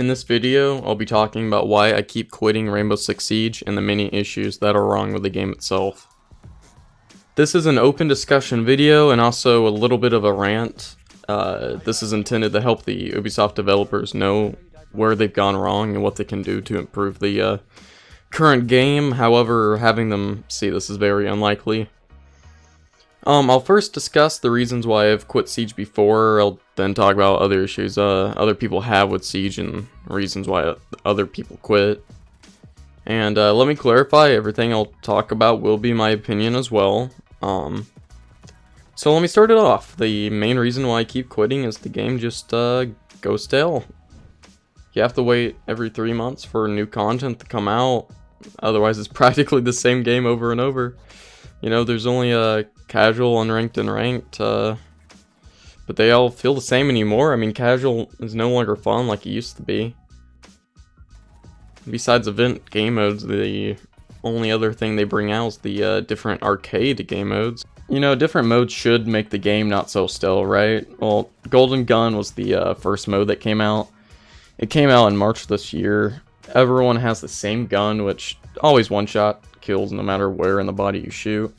In this video, I'll be talking about why I keep quitting Rainbow Six Siege and the many issues that are wrong with the game itself. This is an open discussion video and also a little bit of a rant. This is intended to help the Ubisoft developers know where they've gone wrong and what they can do to improve the current game. However, having them see this is very unlikely. I'll first discuss the reasons why I've quit Siege before. I'll then talk about other issues other people have with Siege and reasons why other people quit. And let me clarify, everything I'll talk about will be my opinion as well. So let me start it off. The main reason why I keep quitting is the game just goes stale. You have to wait every 3 months for new content to come out. Otherwise, it's practically the same game over and over. You know, there's only casual, unranked, and ranked, but they all feel the same anymore. I mean, casual is no longer fun like it used to be. Besides event game modes, the only other thing they bring out is the different arcade game modes. You know, different modes should make the game not so stale, right? Well, Golden Gun was the first mode that came out. It came out in March this year. Everyone has the same gun, which always one-shot kills no matter where in the body you shoot.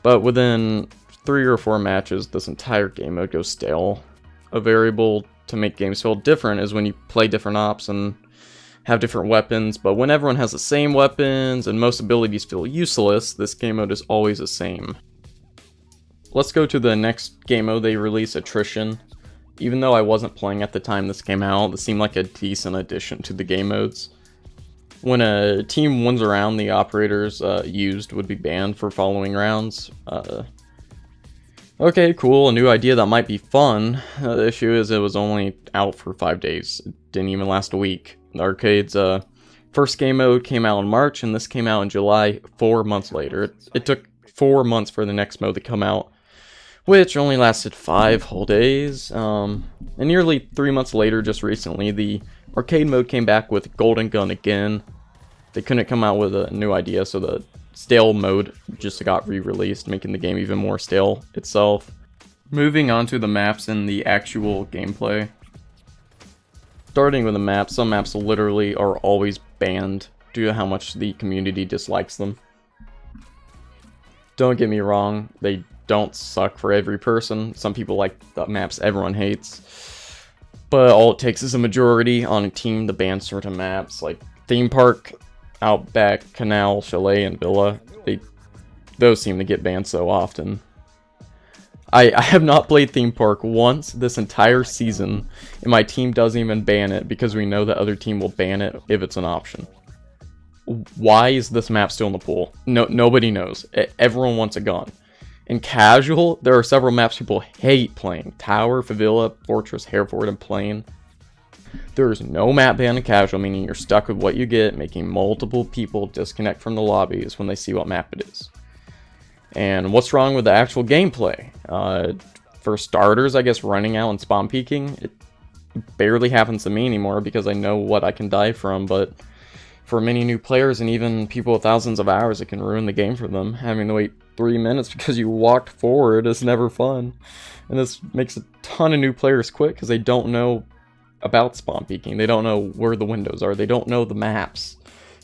But within 3 or 4 matches, this entire game mode goes stale. A variable to make games feel different is when you play different ops and have different weapons, but when everyone has the same weapons and most abilities feel useless, this game mode is always the same. Let's go to the next game mode they released, Attrition. Even though I wasn't playing at the time this came out, this seemed like a decent addition to the game modes. When a team wins a round, the operators used would be banned for following rounds. Okay, cool, a new idea that might be fun. The issue is it was only out for 5 days. It didn't even last a week. The arcade's first game mode came out in March, and this came out in July, 4 months later. It took 4 months for the next mode to come out, which only lasted 5 whole days. And nearly 3 months later, just recently, the arcade mode came back with Golden Gun again. They couldn't come out with a new idea, so the stale mode just got re-released, making the game even more stale itself. Moving on to the maps and the actual gameplay. Starting with the maps, some maps literally are always banned due to how much the community dislikes them. Don't get me wrong, they don't suck for every person. Some people like the maps everyone hates. But all it takes is a majority on a team to ban certain maps, like Theme Park, Outback, Canal, Chalet, and Villa. Those seem to get banned so often. I have not played Theme Park once this entire season, and my team doesn't even ban it because we know the other team will ban it if it's an option. Why is this map still in the pool? Nobody knows. Everyone wants it gone. In casual, there are several maps people hate playing. Tower, Favilla, Fortress, Hereford, and Plain. There is no map ban in casual, meaning you're stuck with what you get, making multiple people disconnect from the lobbies when they see what map it is. And what's wrong with the actual gameplay? For starters, I guess running out and spawn peeking, it barely happens to me anymore because I know what I can die from, but for many new players and even people with thousands of hours, it can ruin the game for them. Having to wait 3 minutes because you walked forward is never fun. And this makes a ton of new players quit because they don't know about spawn peeking. They don't know where the windows are. They don't know the maps.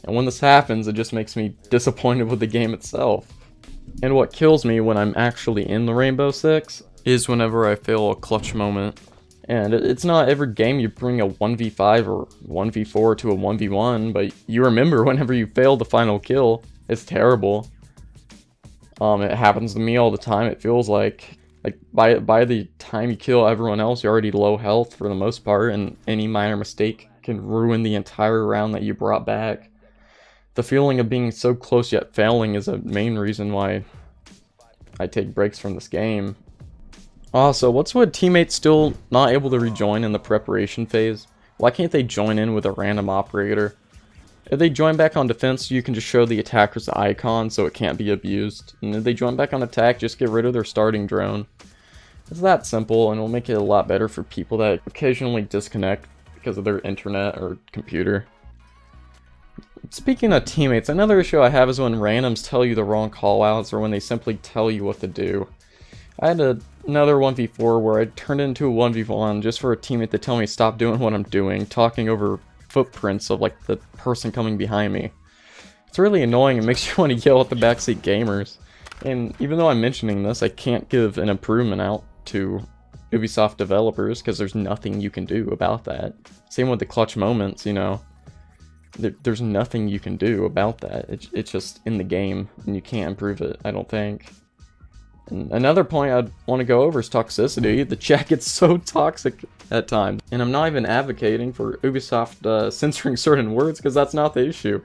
And when this happens, it just makes me disappointed with the game itself. And what kills me when I'm actually in the Rainbow Six is whenever I fail a clutch moment. And it's not every game you bring a 1v5 or 1v4 to a 1v1, but you remember whenever you fail the final kill. It's terrible. It happens to me all the time. It feels like by the time you kill everyone else, you're already low health for the most part, and any minor mistake can ruin the entire round that you brought back. The feeling of being so close yet failing is a main reason why I take breaks from this game. Also, what's with teammates still not able to rejoin in the preparation phase? Why can't they join in with a random operator? If they join back on defense, you can just show the attackers the icon so it can't be abused. And if they join back on attack, just get rid of their starting drone. It's that simple, and it'll make it a lot better for people that occasionally disconnect because of their internet or computer. Speaking of teammates, another issue I have is when randoms tell you the wrong callouts or when they simply tell you what to do. I had another 1v4 where I turned into a 1v1 just for a teammate to tell me stop doing what I'm doing, talking over footprints of like the person coming behind me. It's really annoying. It makes you want to yell at the backseat gamers. And even though I'm mentioning this, I can't give an improvement out to Ubisoft developers because there's nothing you can do about that. Same with the clutch moments, you know. There's nothing you can do about that. It's just in the game, and you can't improve it, I don't think. And another point I'd want to go over is toxicity. The chat gets so toxic at times. And I'm not even advocating for Ubisoft censoring certain words, because that's not the issue.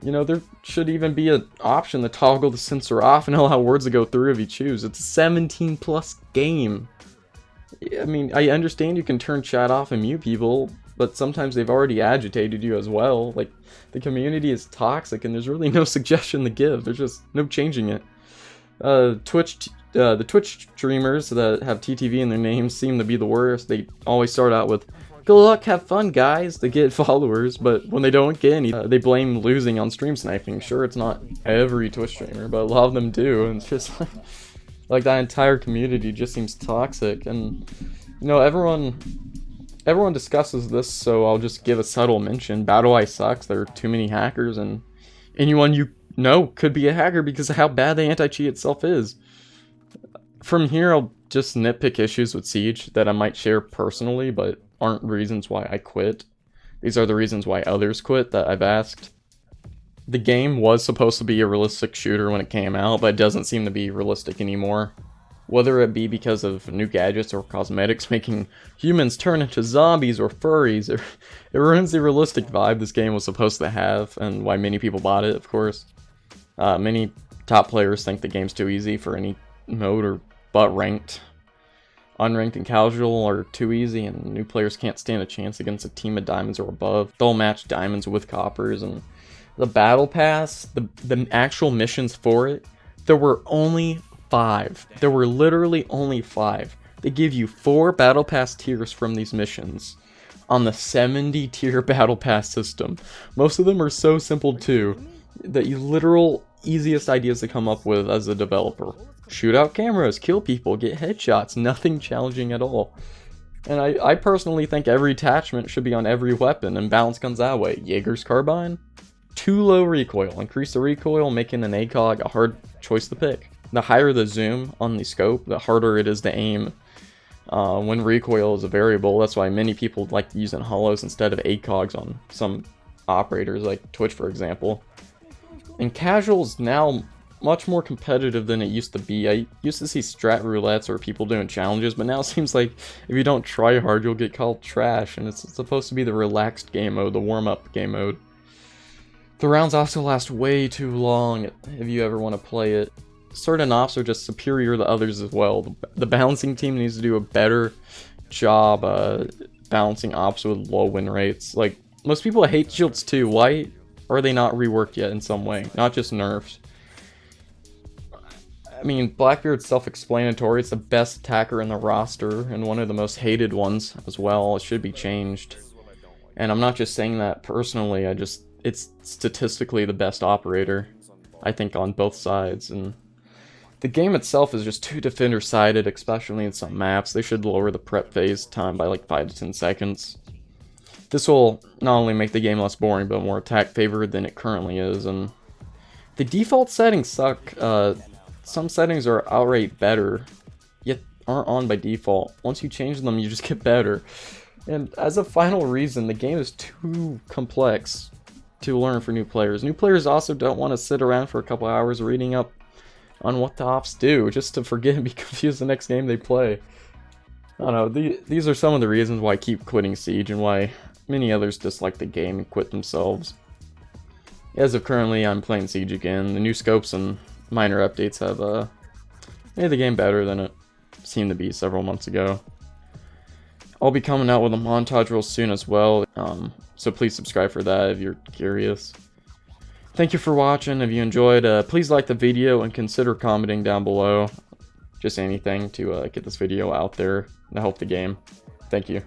You know, there should even be an option to toggle the censor off and allow words to go through if you choose. It's a 17+ game. I mean, I understand you can turn chat off and mute people, but sometimes they've already agitated you as well. Like, the community is toxic and there's really no suggestion to give. There's just no changing it. The Twitch streamers that have TTV in their names seem to be the worst. They always start out with, "Good luck, have fun, guys," to get followers, but when they don't get any, they blame losing on stream sniping. Sure, it's not every Twitch streamer, but a lot of them do, and it's just like that entire community just seems toxic. And you know, everyone discusses this, so I'll just give a subtle mention. BattleEye sucks. There are too many hackers, and anyone you know could be a hacker because of how bad the anti-cheat itself is. From here, I'll just nitpick issues with Siege that I might share personally, but aren't reasons why I quit. These are the reasons why others quit that I've asked. The game was supposed to be a realistic shooter when it came out, but it doesn't seem to be realistic anymore. Whether it be because of new gadgets or cosmetics making humans turn into zombies or furries, it ruins the realistic vibe this game was supposed to have, and why many people bought it, of course. Many top players think the game's too easy for any mode, or but ranked. Unranked and casual are too easy, and new players can't stand a chance against a team of diamonds or above. They'll match diamonds with coppers, and the battle pass, the actual missions for it, there were only 5. There were literally only 5. They give you 4 battle pass tiers from these missions on the 70 tier battle pass system. Most of them are so simple too, that you literal easiest ideas to come up with as a developer. Shoot out cameras, kill people, get headshots, nothing challenging at all. And I personally think every attachment should be on every weapon, and balance guns that way. Jaeger's carbine? Too low recoil. Increase the recoil, making an ACOG a hard choice to pick. The higher the zoom on the scope, the harder it is to aim when recoil is a variable. That's why many people like using holos instead of ACOGs on some operators, like Twitch for example. And casual's now much more competitive than it used to be. I used to see strat roulettes or people doing challenges, but now it seems like if you don't try hard, you'll get called trash, and it's supposed to be the relaxed game mode, the warm-up game mode. The rounds also last way too long if you ever want to play it. Certain ops are just superior to others as well. The balancing team needs to do a better job balancing ops with low win rates. Like, most people hate shields too. Why are they not reworked yet in some way? Not just nerfs. I mean, Blackbeard's self-explanatory. It's the best attacker in the roster, and one of the most hated ones as well. It should be changed. And I'm not just saying that personally, it's statistically the best operator, I think, on both sides. And the game itself is just too defender-sided, especially in some maps. They should lower the prep phase time by like 5 to 10 seconds. This will not only make the game less boring, but more attack-favored than it currently is. And the default settings suck. Some settings are outright better, yet aren't on by default. Once you change them, you just get better. And as a final reason, the game is too complex to learn for new players. New players also don't want to sit around for a couple hours reading up on what the ops do, just to forget and be confused the next game they play. I don't know, these are some of the reasons why I keep quitting Siege, and why many others dislike the game and quit themselves. As of currently, I'm playing Siege again. The new scopes and minor updates have made the game better than it seemed to be several months ago. I'll be coming out with a montage real soon as well, so please subscribe for that if you're curious. Thank you for watching. If you enjoyed, please like the video and consider commenting down below. Just anything to get this video out there to help the game. Thank you.